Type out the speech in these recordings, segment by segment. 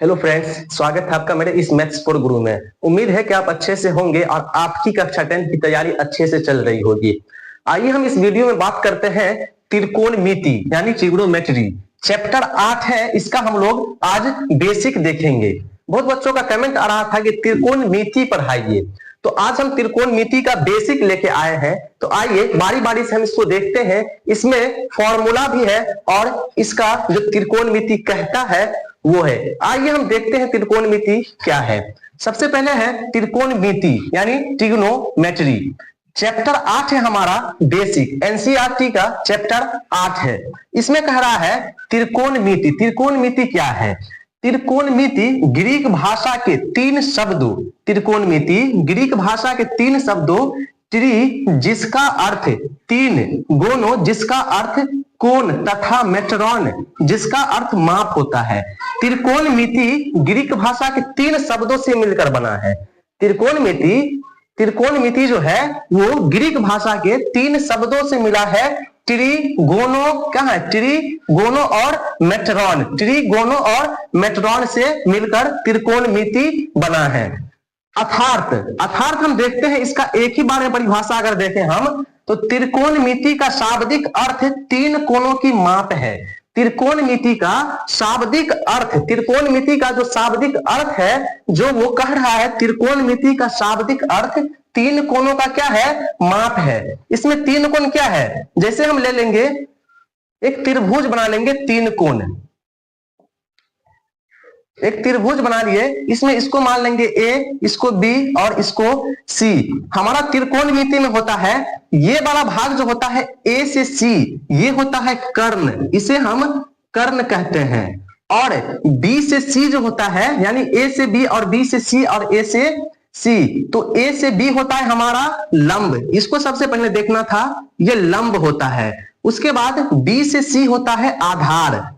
Hello friends, स्वागत है आपका मेरे इस मैथ्स फॉर गुरु में। उम्मीद है कि आप अच्छे से होंगे और आपकी कक्षा 10 की तैयारी अच्छे से चल रही होगी। आइए हम इस वीडियो में बात करते हैं त्रिकोणमिति यानी ट्रिग्नोमेट्री। चैप्टर 8 है, इसका हम लोग आज बेसिक देखेंगे। बहुत बच्चों का कमेंट आ रहा था कि त्रिकोणमिति पढ़ाइए, तो आज हम त्रिकोणमिति का बेसिक लेके आए हैं। तो आइए बारी बारी से हम इसको देखते हैं। इसमें फॉर्मूला भी है और इसका जो त्रिकोणमिति कहता है वो है। आइए हम देखते हैं त्रिकोणमिति क्या है। सबसे पहले है त्रिकोणमिति यानी ट्रिग्नोमेट्री। चैप्टर 8 है हमारा बेसिक, एनसीईआरटी का चैप्टर 8 है। इसमें कह रहा है त्रिकोणमिति। त्रिकोणमिति क्या है? त्रिकोणमिति ग्रीक भाषा के 3 शब्दों, त्रिकोणमिति ग्रीक भाषा के 3 शब्दों त्रि जिसका अर्थ 3, गोनो जिसका अर्थ कोण तथा मेट्रॉन जिसका अर्थ माप होता है। त्रिकोणमिति ग्रीक भाषा के 3 शब्दों से मिलकर बना है। त्रिकोणमिति जो है वो ग्रीक भाषा के 3 शब्दों से मिला है। ट्रिगोनो क्या है? ट्रिगोनो और मेट्रॉन, ट्रिगोनो और मेट्रॉन से मिलकर त्रिकोणमिति बना है। अर्थात हम देखते हैं इसका एक ही बार में परिभाषा अगर देखें हम तो त्रिकोणमिति का शाब्दिक अर्थ 3 कोणों की माप है। त्रिकोणमिति का शाब्दिक अर्थ, त्रिकोणमिति का जो शाब्दिक अर्थ है जो वो कह रहा है, त्रिकोणमिति का शाब्दिक अर्थ 3 कोणों का क्या है? माप है। इसमें 3 कोण क्या है? जैसे हम ले लेंगे एक त्रिभुज बना लेंगे, 3 कोण, एक त्रिभुज बना लिए। इसमें इसको मान लेंगे ए, इसको बी और इसको सी। हमारा त्रिकोणमिति में होता है ये वाला भाग जो होता है ए से सी, ये होता है कर्ण, इसे हम कर्ण कहते हैं। और बी से सी जो होता है यानी ए से बी और बी से सी और ए से सी, तो ए से बी होता है हमारा लंब। इसको सबसे पहले देखना था, ये लंब होता है। उसके बाद बी से सी होता है आधार,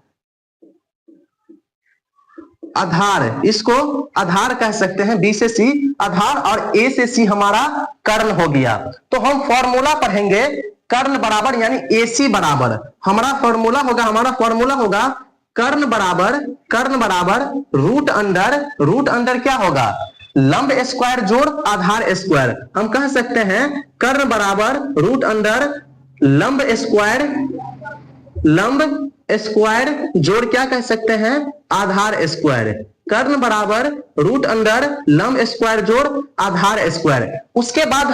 आधार, इसको आधार कह सकते हैं, बी से सी आधार, और ए से सी हमारा कर्ण हो गया। तो हम फॉर्मूला पढ़ेंगे कर्ण बराबर यानी AC बराबर हमारा फॉर्मूला होगा कर्ण बराबर रूट अंडर क्या होगा? लंब स्क्वायर जोड़ आधार स्क्वायर। हम कह सकते हैं कर्ण बराबर रूट अंडर लंब स्क्वायर जोड़ क्या कह सकते हैं? आधार स्क्वायर। कर्ण बराबर रूट अंडर लंब स्क्वायर जोड़ आधार स्क्वायर। उसके बाद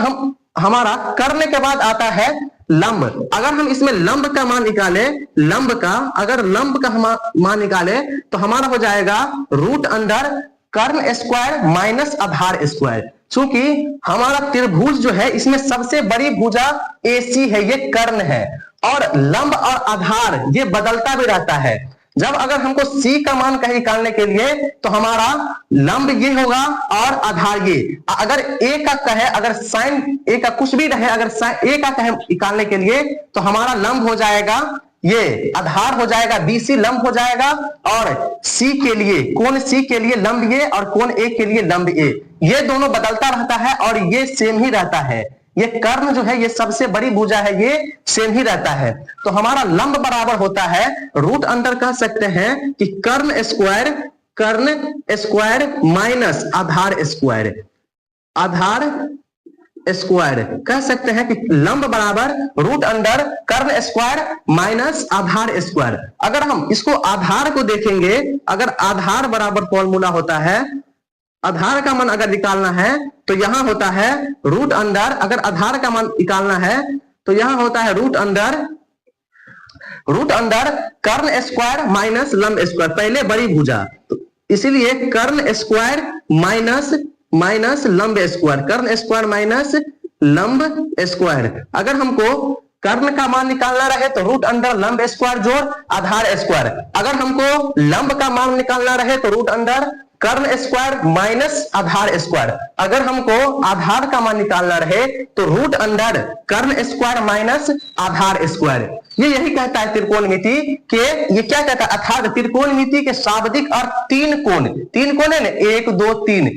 हमारा कर्ण के बाद आता है लंब। अगर हम इसमें लंब का मान निकाले, अगर लंब का मान निकाले तो हमारा हो जाएगा रूट अंडर कर्ण स्क्वायर माइनस आधार स्क्वायर। चूंकि हमारा त्रिभुज जो है इसमें सबसे बड़ी भुजा AC है, ये कर्ण है, और लंब और आधार ये बदलता भी रहता है। जब अगर हमको C का मान कहीं निकालने के लिए तो हमारा लंब ये होगा और आधार ये। अगर A का कहे, अगर साइन A का कुछ भी रहे, अगर A का कहे निकालने के लिए तो हमारा लंब हो जाएगा ये, आधार हो जाएगा BC, लंब हो जाएगा, और C के लिए, कोण C के लिए लंब ये और कोण A के लिए लंब A। ये दोनों बदलता रहता है और ये सेम ही रहता है। ये कर्ण जो है ये सबसे बड़ी भुजा है, ये सेम ही रहता है। तो हमारा लंब बराबर होता है रूट अंडर कह सकते हैं कि कर्ण स्क्वायर माइनस आधार स्क्वायर कह सकते हैं कि लंब बराबर रूट अंडर कर्ण स्क्वायर माइनस आधार स्क्वायर। अगर हम इसको आधार को देखेंगे, अगर आधार बराबर फॉर्मूला होता है, आधार का मान अगर निकालना है तो यहां होता है रूट अंडर, अगर आधार का मान निकालना है तो यहां होता है रूट अंडर कर्ण स्क्वायर माइनस लंब स्क्वायर, पहले बड़ी भुजा, तो इसीलिए कर्ण स्क्वायर माइनस लंब स्क्वायर, कर्ण स्क्वायर माइनस लंब स्क्वायर। अगर हमको कर्ण का मान निकालना रहे तो रूट अंडर लंब स्क्वायर जोड़ आधार स्क्वायर। अगर हमको लंब का मान निकालना रहे तो रूट अंडर कर्ण स्क्वायर माइनस आधार स्क्वायर। अगर हमको आधार का मान निकालना रहे तो रूट अंडर कर्ण स्क्वायर माइनस आधार स्क्वायर। ये यही कहता है त्रिकोणमिति के, ये क्या कहता है? अर्थात त्रिकोणमिति के शाब्दिक अर्थ 3 कोण है ना, 1 2 3,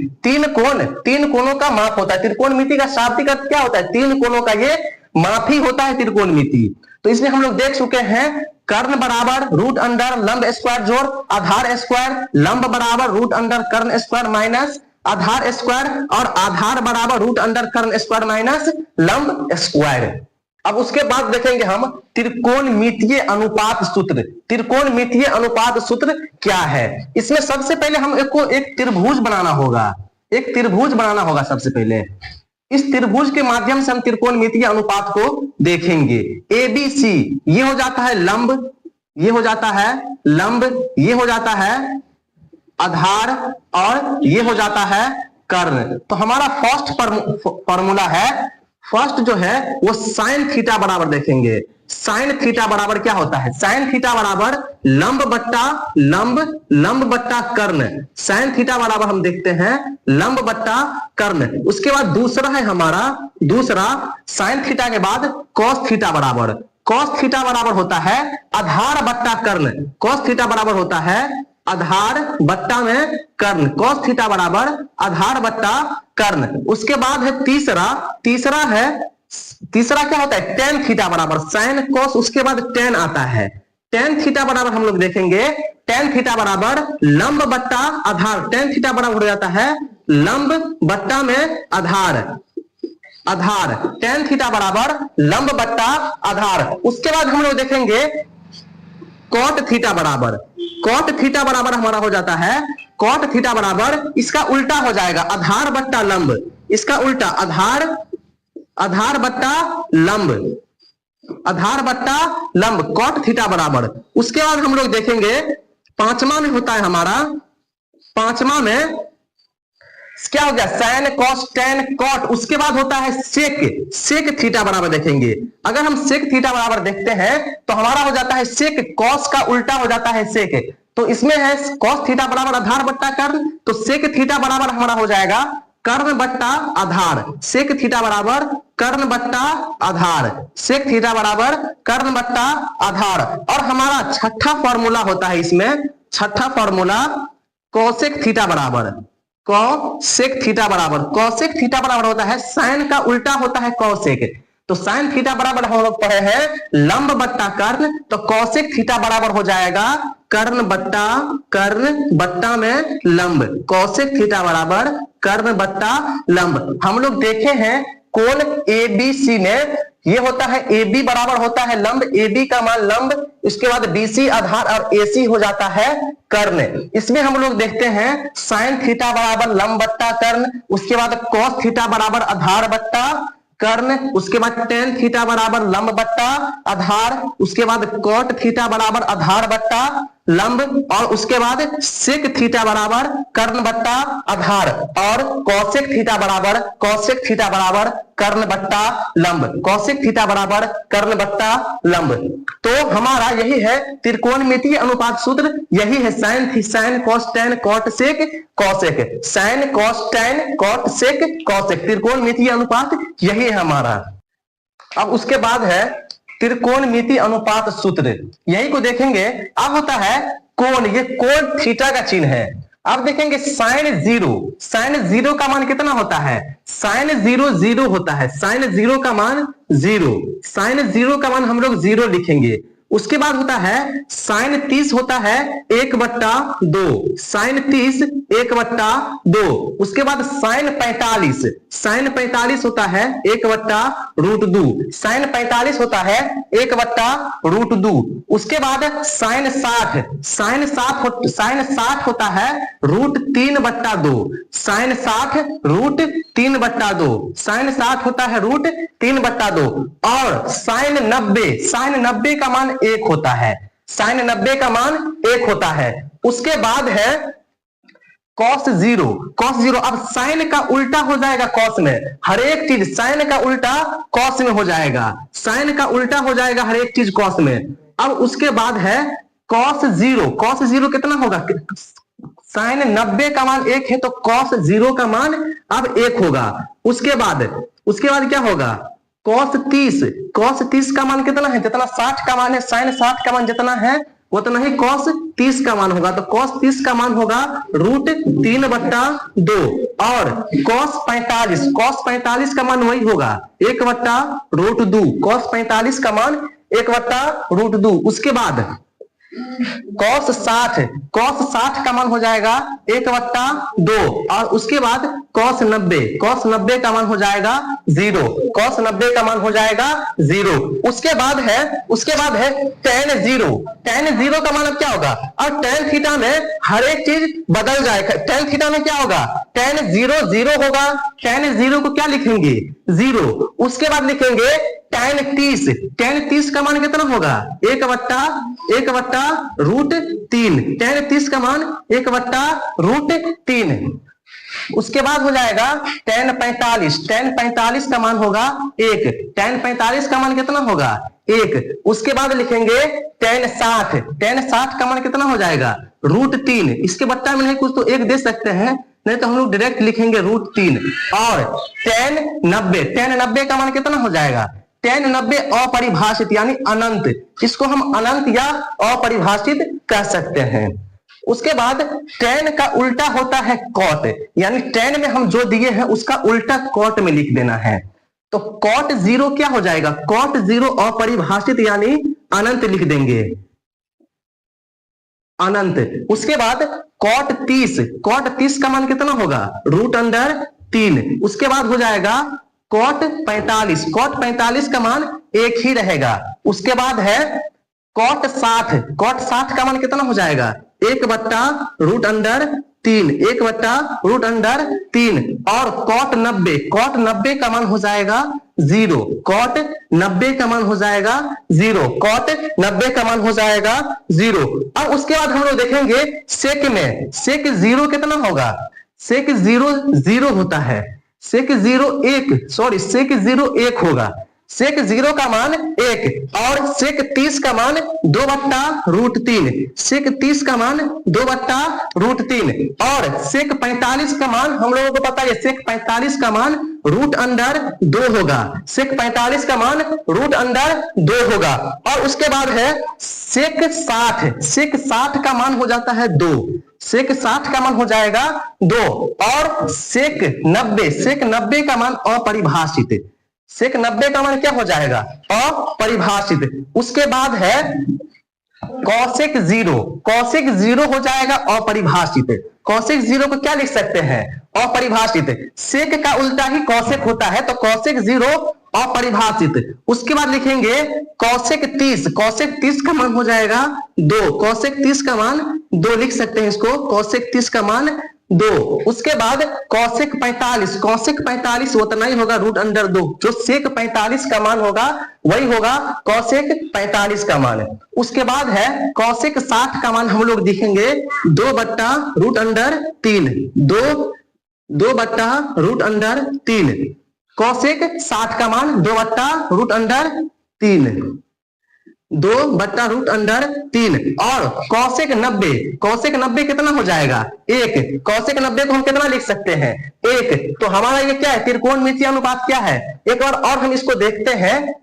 3 कोणों का माप होता है। त्रिकोणमिति का शाब्दिक अर्थ क्या होता है? 3 कोणों का ये माप ही होता है त्रिकोणमिति। तो इसमें हम लोग देख चुके हैं कर्ण बराबर रूट अंडर लंब स्क्वायर जोड़ आधार स्क्वायर, लंब बराबर रूट अंडर कर्ण स्क्वायर माइनस आधार स्क्वायर, और आधार बराबर रूट अंडर कर्ण स्क्वायर माइनस लंब स्क्वायर। अब उसके बाद देखेंगे हम त्रिकोणमितीय अनुपात सूत्र। त्रिकोणमितीय अनुपात सूत्र क्या है? इसमें सबसे पहले हम एक त्रिभुज बनाना होगा, एक त्रिभुज बनाना होगा सबसे पहले। इस त्रिभुज के माध्यम से हम त्रिकोणमितीय अनुपात को देखेंगे। ABC ये हो जाता है लंब, ये हो जाता है लंब, ये हो जाता है आधार, और ये हो जाता है कर्ण। तो हमारा फर्स्ट फॉर्मूला है, फर्स्ट जो है वो साइन थीटा बराबर देखेंगे। साइन थीटा बराबर क्या होता है? साइन थीटा बराबर लंब बट्टा लंब, लंब बट्टा कर्ण। साइन थीटा बराबर हम देखते हैं लंब बट्टा कर्ण। उसके बाद दूसरा है हमारा, दूसरा साइन थीटा के बाद कॉस थीटा बराबर, कॉस थीटा बराबर होता है आधार बट्टा कर्ण। कॉस थीटा बराबर होता है आधार बट्टा में कर्ण, कॉस थीटा बराबर आधार बट्टा कर्ण। उसके बाद है तीसरा, तीसरा है, तीसरा क्या होता है? टेन थीटा बराबर साइन कॉस, उसके बाद टेन आता है। टेन थीटा बराबर हम लोग देखेंगे, टेन थीटा बराबर लंब बट्टा आधार, टेन थीटा बराबर हो जाता है लंब बट्टा में आधार, आधार टेन थीटा बराबर लंब बट्टा आधार। उसके बाद हम लोग देखेंगे कॉट थीटा बराबर, कॉट थीटा बराबर हमारा हो जाता है, कॉट थीटा बराबर इसका उल्टा हो जाएगा आधार बट्टा लंब, इसका उल्टा आधार, आधार बट्टा लंब, आधार बट्टा लंब, कॉट थीटा बराबर। उसके बाद हम लोग देखेंगे पांचवा में होता है हमारा, पांचवा में क्या हो गया? Sine cos tan cot. उसके बाद होता है सेक, सेक थीटा बराबर देखेंगे। अगर हम सेक थीटा बराबर देखते हैं तो हमारा हो जाता है सेक, कॉस का उल्टा हो जाता है सेक। तो इसमें है कॉस थीटा बराबर आधार बट्टा कर्ण, तो सेक थीटा बराबर हमारा हो जाएगा कर्ण बट्टा आधार, सेक थीटा बराबर कर्ण बट्टा आधार, सेक थीटा बराबर कर्ण बट्टा आधार। और हमारा छठा फॉर्मूला होता है इसमें, छठा फॉर्मूला कोसेक थीटा बराबर, कॉसेक थीटा बराबर, कॉसेक थीटा बराबर होता है साइन का उल्टा होता है कॉसेक। तो साइन थीटा बराबर हम लोग पढ़े हैं लंब बट्टा कर्ण, तो कॉसेक थीटा बराबर हो जाएगा कर्ण बट्टा, कर्ण बट्टा में लंब, कॉसेक थीटा बराबर कर्ण बट्टा लंब। हम लोग देखे हैं कोण ABC में ये होता है AB बराबर होता है लंब, AB का मान लंब, उसके बाद BC आधार और AC हो जाता है कर्ण। इसमें हम लोग देखते हैं साइन थीटा बराबर लंब बट्टा कर्ण, उसके बाद कॉस थीटा बराबर आधार बट्टा कर्ण, उसके बाद टेन थीटा बराबर लंब बट्टा आधार, उसके बाद कॉट थीटा बराबर आधार बट्टा लंब, और उसके बाद सेक थीटा बराबर कर्ण बट्टा आधार, और कौशिक थीटा बराबर, कौशिक थीटा बराबर कर्ण बट्टा लंब, कौशिक थीटा बराबर कर्ण बट्टा लंब। तो हमारा यही है त्रिकोणमितीय अनुपात सूत्र, यही है sine sine cos tan cot sec cosec, sine cos tan cot sec cosec, त्रिकोणमितीय अनुपात यही है हमारा। अब उसके बाद है त्रिकोणमितीय अनुपात सूत्र, यही को देखेंगे। अब होता है कोण, ये कोण थीटा का चिन्ह है। अब देखेंगे साइन जीरो, साइन जीरो का मान कितना होता है? साइन जीरो जीरो होता है, साइन जीरो का मान जीरो, साइन जीरो का मान हम लोग जीरो लिखेंगे। उसके बाद होता है साइन 30 होता है 1/2, साइन 30 1/2। उसके बाद साइन 45, साइन 45 होता है 1/√2, साइन 45 होता है 1/√2। उसके बाद साइन 60, साइन 60 होता है √3/2, साइन 60 √3/2, साइन 60 होता है √3/2। और साइन 90, साइन 90 का मान 1 होता है, साइन 90 का मान 1 होता है। उसके बाद है कॉस जीरो, कॉस जीरो। अब साइन का उल्टा हो जाएगा कॉस में, हर एक चीज साइन का उल्टा कॉस में हो जाएगा, साइन का उल्टा हो जाएगा हर एक चीज कॉस में। अब उसके बाद है कॉस जीरो, कॉस जीरो कितना होगा? साइन 90 का मान 1 है तो कॉस जीरो का मान अब 1 होगा। उसके बाद क्या होगा? कॉस 30, कॉस 30 का मान कितना है? जितना 60 का मान है, साइन 60 का मान जितना है उतना ही कॉस 30 का मान होगा। तो कॉस 30 का मान होगा √3/2। और कॉस 45, कॉस 45 का मान वही होगा 1/√2, कॉस 45 का मान 1/√2। उसके बाद cos 60 का मान हो जाएगा 1/2 और उसके बाद cos 90 का मान हो जाएगा 0। cos 90 का मान हो जाएगा 0। उसके बाद है tan 0 का मान अब क्या होगा? और tan थीटा में हर एक चीज बदल जाएगा। tan थीटा में क्या होगा? tan 0 होगा। tan 0 को क्या लिखेंगे? 0। उसके बाद लिखेंगे tan 30 का मान कितना होगा? 1/√3। tan 30 का मान 1/√3। उसके बाद हो जाएगा tan 45 का मान होगा 1। tan 45 का मान कितना होगा? 1। उसके बाद लिखेंगे tan 60 का मान कितना हो जाएगा? √3। इसके बट्टा में नहीं कुछ तो 1 दे सकते हैं, नहीं तो हम लोग डायरेक्ट लिखेंगे √3। और tan 90 का मान कितना हो जाएगा? tan 90 अपरिभाषित यानी अनंत, इसको हम अनंत या अपरिभाषित कह सकते हैं। उसके बाद tan का उल्टा होता है cot, यानी tan में हम जो दिए हैं उसका उल्टा cot में लिख देना है। तो cot 0 क्या हो जाएगा? cot 0 अपरिभाषित यानी अनंत लिख देंगे, अनंत। उसके बाद cot 30 का मान कितना होगा? √3। उसके बाद हो जाएगा cot 45 का मान 1 ही रहेगा। उसके बाद है cot 60 का मान कितना हो जाएगा? 1/√3। और cot 90 का मान हो जाएगा 0। cot 90 का मान हो जाएगा 0। cot 90 का मान हो जाएगा 0। और उसके बाद हम लोग देखेंगे sec में sec 0 कितना होगा? sec 0 होता है। sec 0 1 होगा। sec 0 का मान 1 और sec 30 का मान 2/√3। sec 30 का मान 2/√3 और sec 45 का मान हम लोगों को पता है, sec 45 का मान √2 होगा। sec 45 का मान √2 होगा। और उसके बाद है sec 60 का मान हो जाता है 2। sec 60 का मान हो जाएगा 2 और sec 90 का मान अपरिभाषित। sec 90 का मान क्या हो जाएगा? अपरिभाषित। उसके बाद है cosec 0 हो जाएगा अपरिभाषित। cosec 0 को क्या लिख सकते हैं? अपरिभाषित। sec का उल्टा ही cosec होता है, तो cosec 0 अपरिभाषित। उसके बाद लिखेंगे cosec 30 का मान हो जाएगा 2। cosec 30 का मान 2 लिख सकते हैं इसको, cosec 30 का मान 2। उसके बाद cosec 45 उतना ही होगा √2। जो sec 45 का मान होगा वही होगा cosec 45 का मान। उसके बाद है cosec 60 का मान हम लोग देखेंगे 2/√3। 2/√3। cosec 60 का मान 2/√3। 2/√3। और cosec 90 कितना हो जाएगा? 1। cosec 90 को हम कितना लिख सकते हैं? 1। तो हमारा ये क्या है? त्रिकोणमितीय अनुपात क्या है? एक बार और हम इसको देखते हैं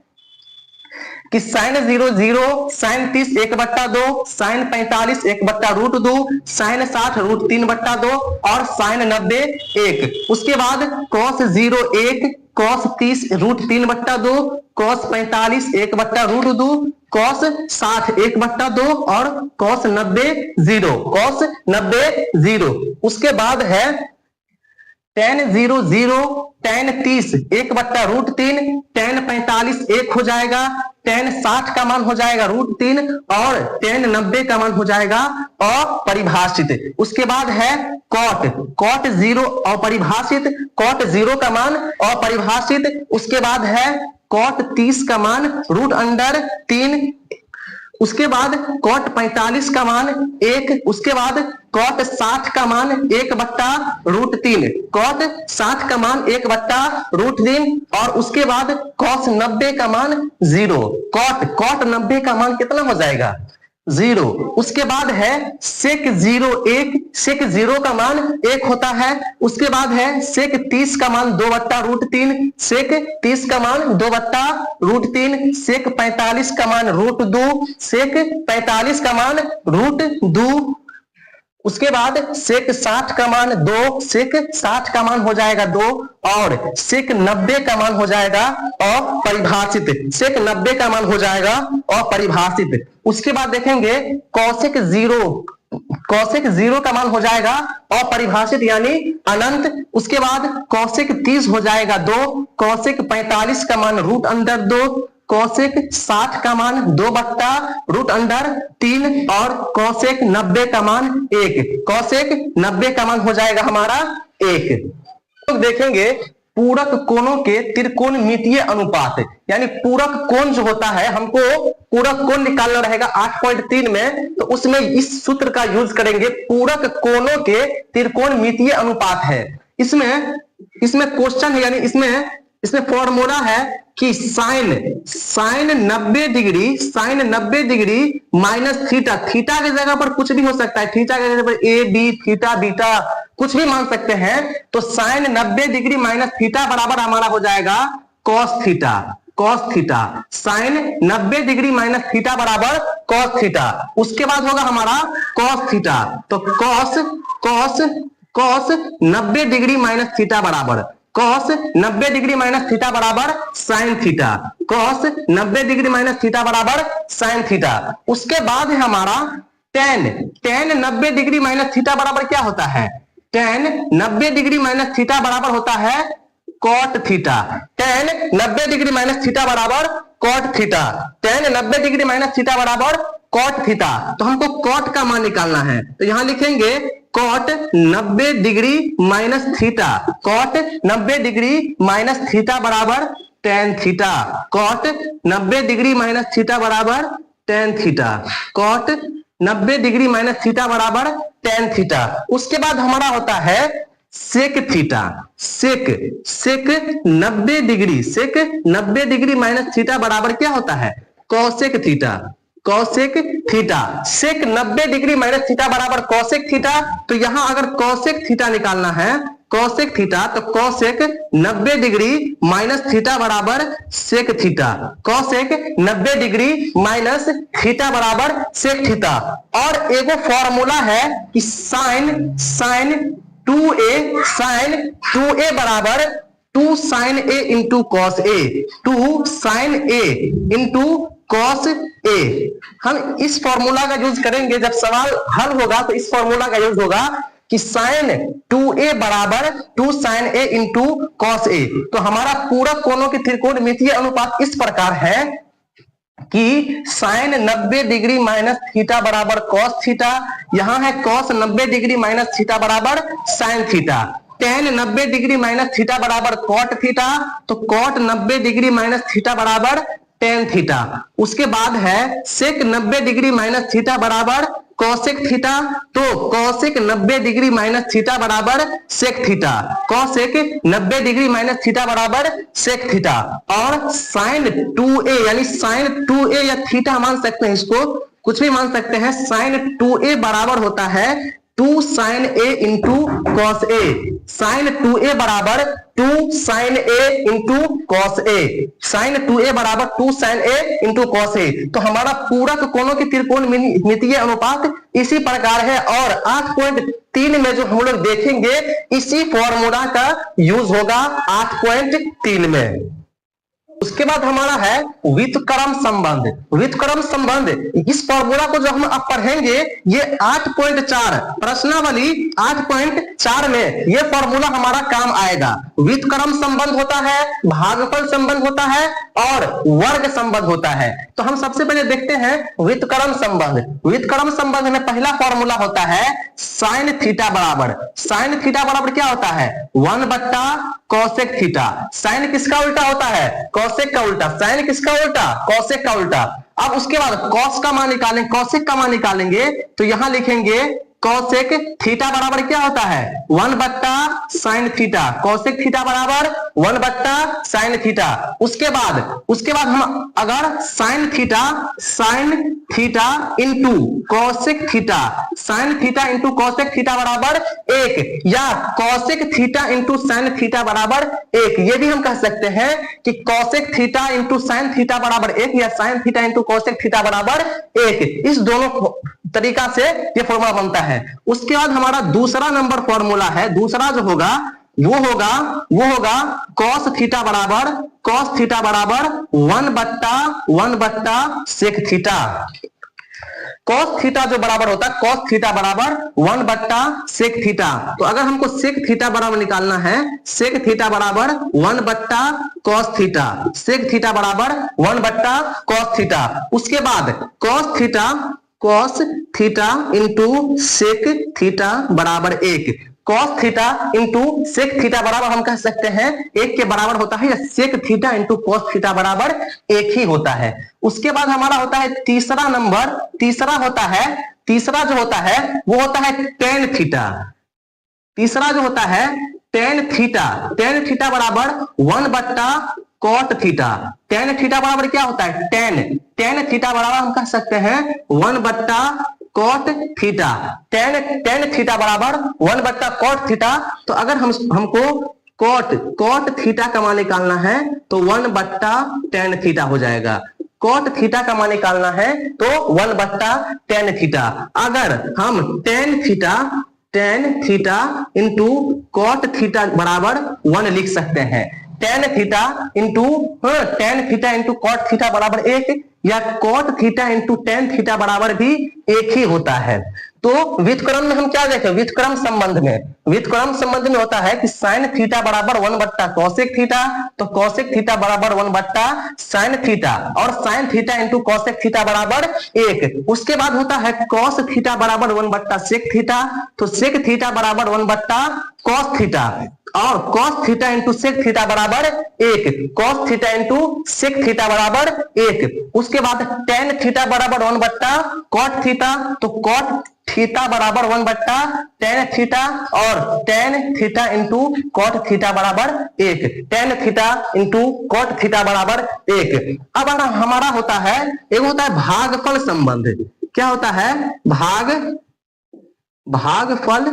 कि sin 0 sin 30 1/2 sin 45 1/√2 sin 60 √3/2 और sin 90 1। उसके बाद cos 0 1 cos 30 √3/2 cos 45 1/√2 cos 60 1/2 और cos 90 0। उसके बाद है tan 0 tan 30 1/√3 tan 45 1 हो जाएगा, tan 60 का मान हो जाएगा √3 और tan 90 का मान हो जाएगा अपरिभाषित। उसके बाद है cot 0 अपरिभाषित, cot 0 का मान अपरिभाषित। उसके बाद है cot 30 का मान √3। उसके बाद cot 45 का मान 1। उसके बाद cot 60 का मान 1/√3। cot 60 का मान 1/√3 और उसके बाद cos 90 का मान 0। cot 90 का मान कितना हो जाएगा? 0। उसके बाद है sec 0 1 sec 0 का मान 1 होता है। उसके बाद है sec 30 का मान 2/√3 sec 30 का मान 2/√3 sec 45 का मान √2 sec 45 का मान √2 उसके बाद सेक 60 का मान 2, सेक 60 का मान हो जाएगा 2 और सेक 90 का मान हो जाएगा अपरिभाषित, सेक 90 का मान हो जाएगा अपरिभाषित। उसके बाद देखेंगे कौशिक 0 का मान हो जाएगा अपरिभाषित यानी अनंत। उसके बाद कौशिक 30 हो जाएगा 2, कौशिक 45 का मान √2, कौशिक 60 का मान 2/√3 और कौशिक 90 का मान 1, कौशिक 90 का मान हो जाएगा हमारा 1। तो देखेंगे पूरक कोणों के त्रिकोणमितीय अनुपात, यानी पूरक कोण जो होता है, हमको पूरक कोण निकालना रहेगा 8.3 में, तो उसमें इस सूत्र का यूज करेंगे। पूरक कोणों के त्रिकोणमितीय अनुपात है, इसमें क्वेश्चन है, यानी इसमें फॉर्मूला है कि sine 90 degree minus theta, theta की जगह पर कुछ भी हो सकता है, थीटा की जगह पर ए बी थीटा बीटा कुछ भी मान सकते हैं। तो साइन 90 डिग्री माइनस थीटा बराबर हमारा हो जाएगा cos theta, sine 90 degree minus theta बराबर कॉस थीटा। उसके बाद होगा हमारा कॉस थीटा, तो कॉस 90 डिग्री माइनस थीटा बराबर कॉस 90 डिग्री माइनस थीटा बराबर sine theta, cos 90 degree minus theta बराबर साइन थीटा। उसके बाद है हमारा टेन 90 डिग्री माइनस थीटा बराबर क्या होता है, टेन 90 डिग्री माइनस थीटा बराबर होता है cot theta, tan 90 degree minus theta बराबर cot theta, tan 90 degree minus theta बराबर कॉट थीटा। तो हमको कॉट का मान निकालना है, तो यहां लिखेंगे cot 90 degree minus theta, cot 90 degree minus theta बराबर tan theta, cot 90 degree minus theta बराबर tan theta, cot 90 degree minus theta बराबर टेन थीटा। उसके बाद हमारा होता है sec theta, sec 90 degree minus theta बराबर क्या होता है cosec theta, sec 90 degree minus theta बराबर कौशिक थीटा। तो यहां अगर कौशिक थीटा निकालना है, कौशिक थीटा, तो कौशिक 90 डिग्री माइनस थीटा बराबर sec theta, cosec 90 degree minus theta बराबर सेक थीटा। और एक फॉर्मूला है कि साइन 2a बराबर 2 sine a into cos A, 2 sine a into cos A. हम इस फॉर्मूला का यूज करेंगे, जब सवाल हल होगा तो इस फॉर्मूला का यूज होगा कि साइन 2a बराबर 2 sine a into cos A. तो हमारा पूरक कोणों के त्रिकोणमितीय अनुपात इस प्रकार है कि साइन 90 डिग्री माइनस थीटा बराबर कॉस थीटा, यहां है कॉस 90 डिग्री माइनस थीटा बराबर sine theta, tan 90 degree minus theta बराबर कॉट थीटा, तो कॉट 90 डिग्री माइनस थीटा बराबर टेन थीटा। उसके बाद है सेक 90 डिग्री माइनस थीटा बराबर कौशिक थीटा, तो कौशिक 90 डिग्री माइनस थीटा बराबर sec theta, cosec 90 degree minus theta बराबर सेक थीटा। और साइन 2a, यानी साइन 2a या थीटा मान सकते हैं, इसको कुछ भी मान सकते हैं, साइन 2a बराबर होता है 2 sine a into cos A, sine 2a बराबर 2 sine a into cos A, sine 2a बराबर 2 sine a into cos A. तो हमारा पूरक कोणों की त्रिकोणमितीय अनुपात इसी प्रकार है। और 8.3 में जो हम लोग देखेंगे इसी फॉर्मूला का यूज होगा 8.3 में। उसके बाद हमारा है व्युत्क्रम संबंध। व्युत्क्रम संबंध, इस फॉर्मूला को जो हम अब पढ़ेंगे ये 8.4 प्रश्नावली 8.4 में ये फॉर्मूला हमारा काम आएगा। व्युत्क्रम संबंध होता है, भागफल संबंध होता है और वर्ग संबंध होता है। तो हम सबसे पहले देखते हैं व्युत्क्रम संबंध। व्युत्क्रम संबंध में पहला फॉर्मूला होता है साइन थीटा बराबर क्या होता है 1/cosec थीटा। साइन किसका उल्टा होता है कौशिक का उल्टा, साइन किसका उल्टा कौशिक का उल्टा। अब उसके बाद कॉस का मान निकालेंगे, कौशिक का मान निकालेंगे, तो यहां लिखेंगे कौशिक थीटा बराबर क्या होता है 1/sin sine theta, Kaushik theta बराबर 1 बट्टा साइन थीटा। उसके बाद हम अगर sine theta into Kaushik theta, sine theta into Kaushik theta बराबर 1 या Kaushik theta into sine theta बराबर 1, ये भी हम कह सकते हैं कि Kaushik theta into sine theta बराबर 1 या sine theta into Kaushik theta बराबर 1, इस दोनों तरीका से ये फॉर्मूला बनता है। उसके बाद हमारा दूसरा नंबर फॉर्मूला है, दूसरा जो होगा वो होगा कॉस थीटा बराबर 1 बट्टा सेक थीटा। कॉस थीटा जो बराबर होता है कॉस थीटा बराबर 1 बट्टा सेक थीटा। तो अगर हमको सेक थीटा बराबर निकालना है, सेक थीटा बराबर 1 बट्टा कॉस थीटा, सेक थीटा बराबर 1 बट्टा कॉस थीटा। उसके बाद cos theta into sec theta बराबर 1, cos theta into sec theta बराबर हम कह सकते हैं 1 के बराबर होता है, या sec theta into cos theta बराबर 1 ही होता है। उसके बाद हमारा होता है तीसरा नंबर, तीसरा जो होता है वो होता है टेन थीटा। तीसरा जो होता है टेन थीटा बराबर 1 बट्टा कॉट थीटा। टेन थीटा बराबर क्या होता है, टेन थीटा बराबर हम कह सकते हैं 1 बट्टा कॉट थीटा। टेन थीटा बराबर 1 बट्टा कॉट थीटा। तो अगर हमको कॉट थीटा का मान निकालना है तो 1 बट्टा टेन थीटा हो जाएगा। कॉट थीटा का मान निकालना है तो 1 बट्टा टेन थीटा। अगर हम tan theta into cot theta बराबर 1 लिख सकते हैं। Tan theta into cot theta बराबर 1, या cot theta into tan theta बराबर भी 1 ही होता है। तो व्युत्क्रम में हम क्या देखें, व्युत्क्रम संबंध में होता है कि साइन थीटा बराबर 1 बट्टा कौशिक थीटा, तो कौशिक थीटा बराबर 1 बट्टा साइन थीटा, और sine theta into Kaushik theta बराबर 1। उसके बाद होता है कॉस थीटा बराबर 1 बट्टा सेक थीटा, तो सेक थीटा बराबर 1 बट्टा कॉस थीटा, और cos theta into sec theta बराबर 1, cos theta into sec theta बराबर 1। उसके बाद टेन थीटा बराबर 1 बट्टा कॉट थीटा, तो कॉट थीटा बराबर 1 बट्टा टेन थीटा, और tan theta into cot theta बराबर 1, tan theta into cot theta बराबर 1। अब हमारा होता है एक होता है भागफल संबंध। क्या होता है, भागफल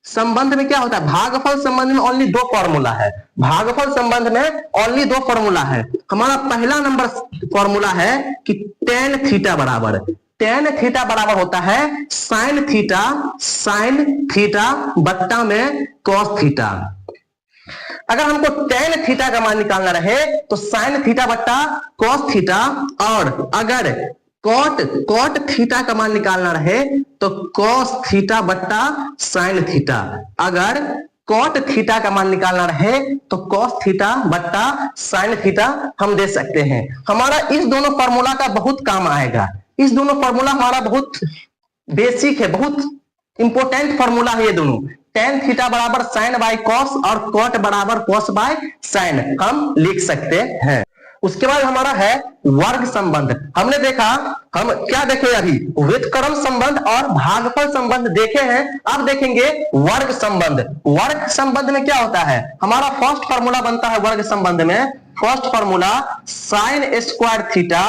संबंध में क्या होता है, भागफल संबंध में ओनली 2 फॉर्मूला है। भागफल संबंध में ओनली 2 फॉर्मूला है। हमारा पहला नंबर फॉर्मूला है कि टेन थीटा बराबर होता है साइन थीटा बट्टा में कॉस थीटा। अगर हमको टेन थीटा का मान निकालना रहे तो साइन थीटा बट्टा कॉस थीटा, और अगर कॉट थीटा का मान निकालना रहे तो कॉस थीटा बट्टा साइन थीटा। अगर कॉट थीटा का मान निकालना रहे तो कॉस थीटा बट्टा साइन थीटा हम दे सकते हैं। हमारा इस दोनों फॉर्मूला का बहुत काम आएगा। इस दोनों फॉर्मूला हमारा बहुत बेसिक है, बहुत इंपॉर्टेंट फॉर्मूला है ये दोनों। टेन थीटा बराबर साइन बाय कॉस और कॉट बराबर कॉस बाय साइन हम लिख सकते हैं। उसके बाद हमारा है वर्ग संबंध। हमने देखा, हम क्या देखे अभी, व्युत्क्रम संबंध और भागफल संबंध देखे हैं। अब देखेंगे वर्ग संबंध। वर्ग संबंध में क्या होता है, हमारा फर्स्ट फॉर्मूला बनता है वर्ग संबंध में। First formula sine square theta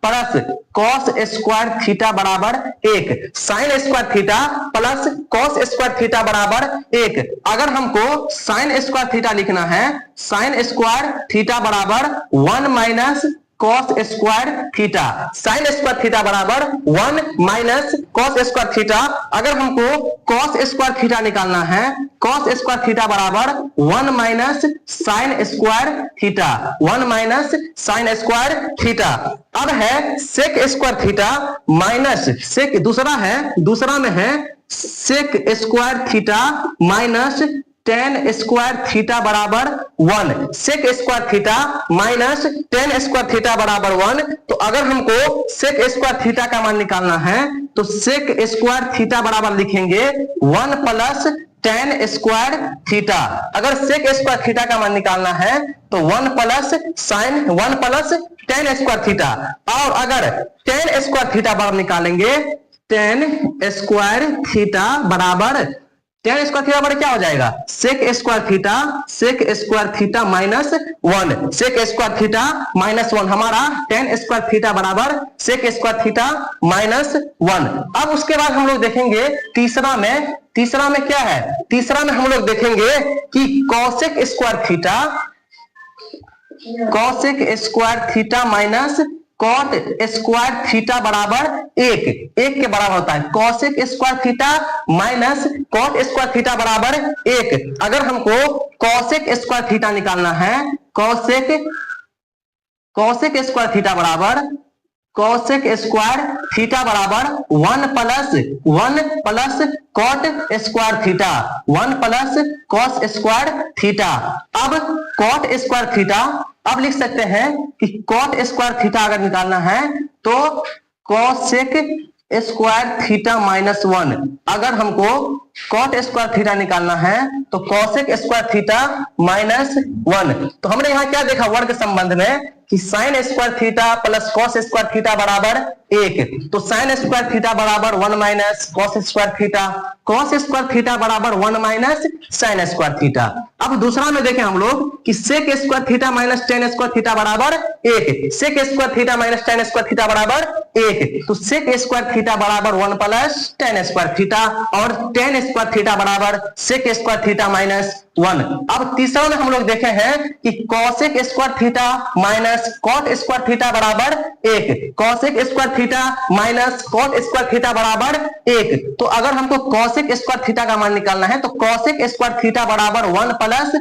plus cos square theta बराबर 1, sign square theta plus cos square theta बराबर 1। अगर हमको साइन स्क्वायर थीटा लिखना है, साइन स्क्वायर थीटा बराबर 1 minus cos square theta, sign square theta बराबर 1 माइनस कॉस स्क्वायर थीटा। अगर हमको कॉस स्क्वायर थीटा निकालना है, कॉस स्क्वायर थीटा बराबर 1 minus sine square theta, 1 minus sine square theta. अब है sec square theta minus sec, दूसरा में है sec square theta minus tan square theta बराबर 1, sec square theta minus tan square theta बराबर 1। तो अगर हमको सेक स्क्वायर थीटा का मान निकालना है तो सेक स्क्वायर थीटा बराबर लिखेंगे 1 प्लस टेन स्क्वायर थीटा। अगर सेक स्क्वायर थीटा का मान निकालना है तो 1 प्लस टेन स्क्वायर थीटा, और अगर टेन स्क्वायर थीटा बराबर निकालेंगे टेन स्क्वायर थीटा बराबर टेन स्क्वायर थीटा बराबर क्या हो जाएगा, sec square theta minus 1, sec square theta minus 1, हमारा टेन स्क्वायर थीटा बराबर सेक स्क्वायर थीटा माइनस 1। अब उसके बाद हम लोग देखेंगे तीसरा में क्या है, तीसरा में हम लोग देखेंगे कि cosec square theta minus cot square theta बराबर एक के बराबर होता है। Cosec square theta minus cot square theta बराबर एक। अगर हमको कॉसेक स्क्वायर थीटा निकालना है, कॉसेक स्क्वायर थीटा बराबर 1 plus cot square theta, 1 plus cos square theta. अब कॉट स्क्वायर थीटा, अब लिख सकते हैं कि कॉट स्क्वायर थीटा अगर निकालना है तो कॉसेक स्क्वायर थीटा माइनस 1। अगर हमको कॉट स्क्वायर थीटा निकालना है तो कॉसेक स्क्वायर थीटा माइनस 1। तो हमने यहां क्या देखा वर्ग संबंध में कि sign square theta plus cos square theta बराबर 1। तो साइन स्क्वायर थीटा बराबर 1 minus cos square theta, cos square theta बराबर 1 माइनस साइन स्क्वायर थीटा। अब दूसरा में देखें हम लोग कि sec square theta minus tan square theta बराबर 1, sec square theta minus tan square theta बराबर 1। तो सेक स्क्वायर थीटा बराबर 1 प्लस टेन स्क्वायर थीटा और टेन स्क्वायर थीटा बराबर सेक स्क्वायर थीटा माइनस 1। अब तीसरा में हम लोग देखे हैं कि cosec square theta minus cot square theta बराबर 1, cosec square theta minus cot square theta बराबर 1। तो अगर हमको कॉसेक स्क्वायर थीटा का मान निकालना है तो कॉसेक स्क्वायर थीटा बराबर 1 plus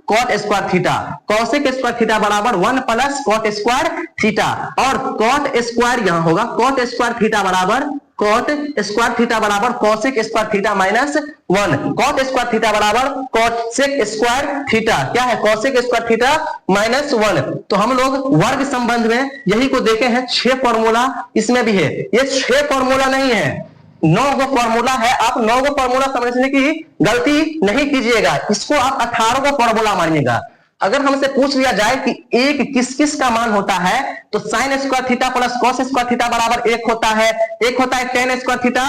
cot square theta, cosec square theta बराबर 1 प्लस कॉट स्क्वायर थीटा। और कॉट स्क्वायर यहां होगा, कॉट स्क्वायर थीटा बराबर cosec square theta minus 1, cot square theta बराबर कॉसेक स्क्वायर थीटा, क्या है, कॉसेक स्क्वायर थीटा माइनस 1। तो हम लोग वर्ग संबंध में यही को देखे हैं, 6 फॉर्मूला इसमें भी है। ये 6 फॉर्मूला नहीं है, 9 गो फॉर्मूला है। आप 9 गो फॉर्मूला समझने की गलती नहीं कीजिएगा, इसको आप 18 गो फॉर्मूला मानिएगा। अगर हमसे पूछ लिया जाए कि एक किस किस का मान होता है तो sign square theta plus cos square theta बराबर 1 होता है, एक होता है टेन स्क्वायर थीटा,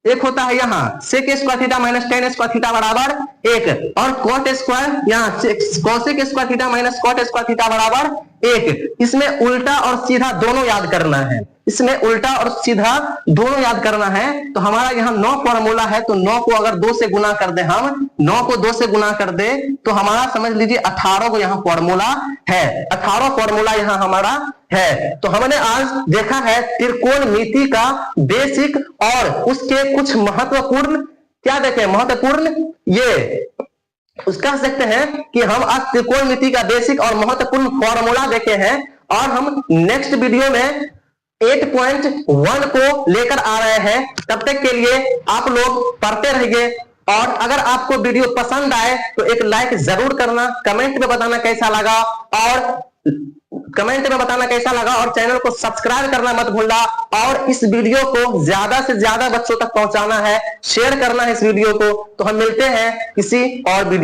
एक होता है यहाँ sec square theta minus tan square theta बराबर 1, और कॉट स्क्वायर यहाँ cosec square theta minus cot square theta बराबर 1। इसमें उल्टा और सीधा दोनों याद करना है, इसमें उल्टा और सीधा दोनों याद करना है। तो हमारा यहाँ 9 फॉर्मूला है, तो 9 को अगर 2 से गुना कर दे, हम 9 को 2 से गुना कर दे तो हमारा समझ लीजिए 18 को यहाँ फॉर्मूला है, 18 फॉर्मूला यहाँ हमारा है। तो हमने आज देखा है त्रिकोणमिति का बेसिक और उसके कुछ महत्वपूर्ण, क्या देखें महत्वपूर्ण, ये कह सकते हैं कि हम आज त्रिकोणमिति का बेसिक और महत्वपूर्ण फॉर्मूला देखे हैं। और हम नेक्स्ट वीडियो में 8.1 को लेकर आ रहे हैं। तब तक के लिए आप लोग पढ़ते रहिए, और अगर आपको वीडियो पसंद आए तो एक लाइक जरूर करना, कमेंट में बताना कैसा लगा, और चैनल को सब्सक्राइब करना मत भूलना। और इस वीडियो को ज्यादा से ज्यादा बच्चों तक पहुंचाना है, शेयर करना है इस वीडियो को। तो हम मिलते हैं किसी और वीडियो